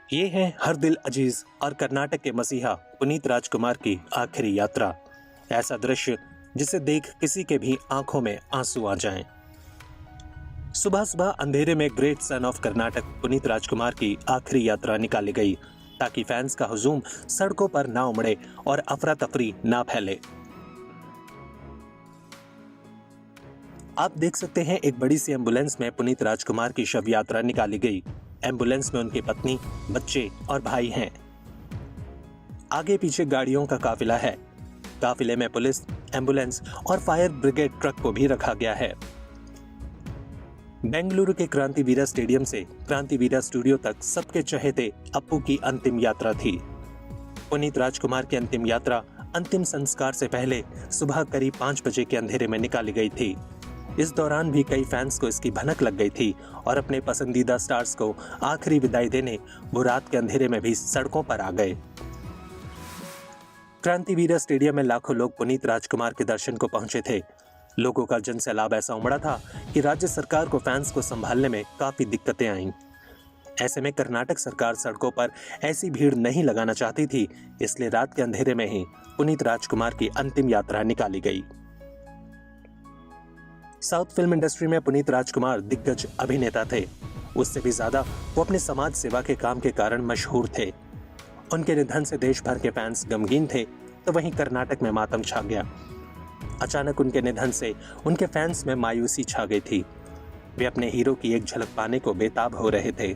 ये है हर दिल अजीज और कर्नाटक के मसीहा पुनीत राजकुमार की आखिरी यात्रा। ऐसा दृश्य जिसे देख किसी के भी आंखों में आंसू आ जाएं। सुबह सुबह अंधेरे में great son of Karnataka Puneet Rajkumar की आखिरी यात्रा निकाली गई ताकि फैंस का हुजूम सड़कों पर ना उमड़े और अफरा तफरी ना फैले। आप देख सकते हैं एक बड़ी सी एम्बुलेंस में पुनीत राजकुमार की शव यात्रा निकाली गई। एम्बुलेंस में उनकी पत्नी, बच्चे और भाई हैं। आगे पीछे गाड़ियों का काफिला है। काफिले में पुलिस, एम्बुलेंस और फायर ब्रिगेड ट्रक को भी रखा गया है। बेंगलुरु के क्रांतिवीरा स्टेडियम से क्रांतिवीरा स्टूडियो तक सबके चहेते अप्पू की अंतिम यात्रा थी। पुनीत राजकुमार की अंतिम यात्रा अंतिम संस्कार से पहले सुबह करीब 5 बजे के अंधेरे में निकाली गई थी। इस दौरान भी कई फैंस को इसकी भनक लग गई थी और अपने पसंदीदा स्टार्स को आखिरी विदाई देने वो रात के अंधेरे में भी सड़कों पर आ गए। क्रांतिवीरा स्टेडियम में लाखों लोग पुनीत राजकुमार के दर्शन को पहुंचे थे। लोगों का जन सैलाब ऐसा उमड़ा था कि राज्य सरकार को फैंस को संभालने में काफी दिक्कतें आईं। ऐसे में कर्नाटक सरकार सड़कों पर ऐसी भीड़ नहीं लगाना चाहती थी, इसलिए रात के अंधेरे में ही पुनीत राजकुमार की अंतिम यात्रा निकाली गई। साउथ फिल्म इंडस्ट्री में पुनीत राजकुमार दिग्गज अभिनेता थे। उससे भी ज्यादा वो अपने समाज सेवा के काम के कारण मशहूर थे। उनके निधन से देश भर के फैंस गमगीन थे, तो वहीं कर्नाटक में मातम छा गया। अचानक उनके निधन से उनके फैंस में मायूसी छा गई थी। वे अपने हीरो की एक झलक पाने को बेताब हो रहे थे।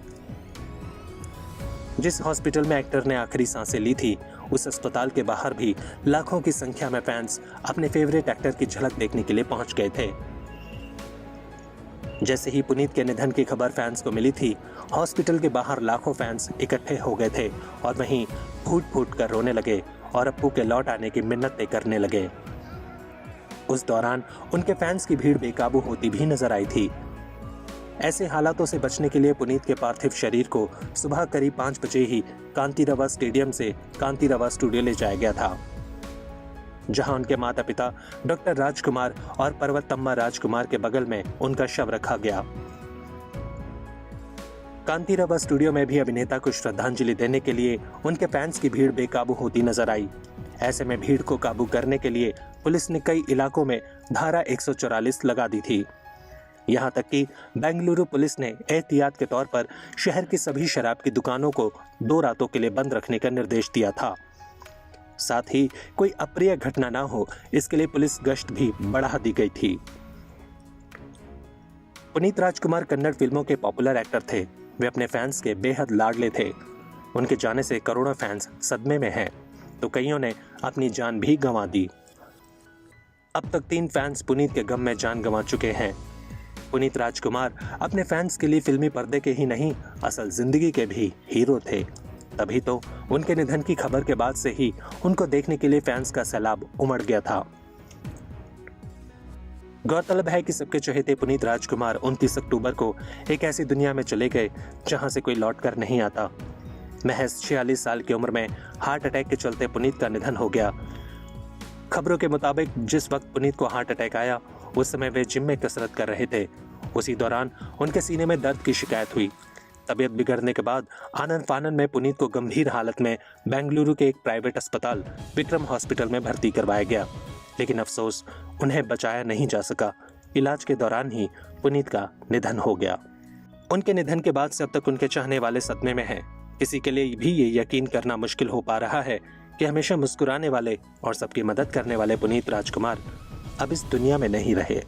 जिस हॉस्पिटल में एक्टर ने आखिरी सांसें ली थी, उस अस्पताल के बाहर भी लाखों की संख्या में फैंस अपने फेवरेट एक्टर की झलक देखने के लिए पहुंच गए थे। जैसे ही पुनीत के निधन की खबर फैंस को मिली थी, हॉस्पिटल के बाहर लाखों फैंस इकट्ठे हो गए थे और वहीं फूट फूट कर रोने लगे और अप्पू के लौट आने की मिन्नतें करने लगे। उस दौरान उनके फैंस की भीड़ बेकाबू होती भी नजर आई थी। ऐसे हालातों से बचने के लिए पुनीत के पार्थिव शरीर को सुबह करीब 5 बजे ही कांतिरवा स्टेडियम से कांतिरवा स्टूडियो ले जाया गया था, जहां उनके माता पिता डॉक्टर राजकुमार और पर्वतम्मा राजकुमार के बगल में उनका शव रखा गया। कांतिरवा स्टूडियो में भी अभिनेता को श्रद्धांजलि देने के लिए उनके फैंस की भीड़ बेकाबू होती नजर आई। ऐसे में भीड़ को काबू करने के लिए पुलिस ने कई इलाकों में धारा 144 लगा दी थी। यहां तक कि बेंगलुरु पुलिस ने एहतियात के तौर पर शहर की सभी शराब की दुकानों को 2 रातों के लिए बंद रखने का निर्देश दिया था। साथ ही कोई अप्रिय घटना ना हो, इसके लिए पुलिस गश्त भी बढ़ा दी गई थी। पुनीत राजकुमार कन्नड़ फिल्मों के पॉपुलर एक्टर थे। वे अपने फैंस के बेहद लाडले थे। उनके जाने से करोड़ों फैंस सदमे में हैं, तो कईयों ने अपनी जान भी गंवा दी। अब तक 3 फैंस पुनीत के गम में जान गंवा चुके हैं। पुनीत राजकुमार अपने फैंस के लिए फिल्मी पर्दे के ही नहीं, असल जिंदगी के भी हीरो थे। तभी तो उनके निधन की खबर के बाद से ही उनको देखने के लिए फैंस का सैलाब उमड़ गया था। गौरतलब है कि सबके चहेते पुनीत राजकुमार 29 अक्टूबर को एक ऐसी दुनिया में चले गए जहां से कोई लौट कर नहीं आता। महज 46 साल की उम्र में हार्ट अटैक के चलते पुनीत का निधन हो गया। खबरों के मुताबिक जिस वक्त पुनीत को हार्ट अटैक आया, उस समय वे जिम में कसरत कर रहे थे। उसी दौरान उनके सीने में दर्द की शिकायत हुई। तबीयत बिगड़ने के बाद आनन फानन में पुनीत को गंभीर हालत में बेंगलुरु के एक प्राइवेट अस्पताल विक्रम हॉस्पिटल में भर्ती करवाया गया, लेकिन अफसोस उन्हें बचाया नहीं जा सका। इलाज के दौरान ही पुनीत का निधन हो गया। उनके निधन के बाद से अब तक उनके चाहने वाले सदमे में हैं। किसी के लिए भी ये यकीन करना मुश्किल हो पा रहा है कि हमेशा मुस्कुराने वाले और सबकी मदद करने वाले पुनीत राजकुमार अब इस दुनिया में नहीं रहे।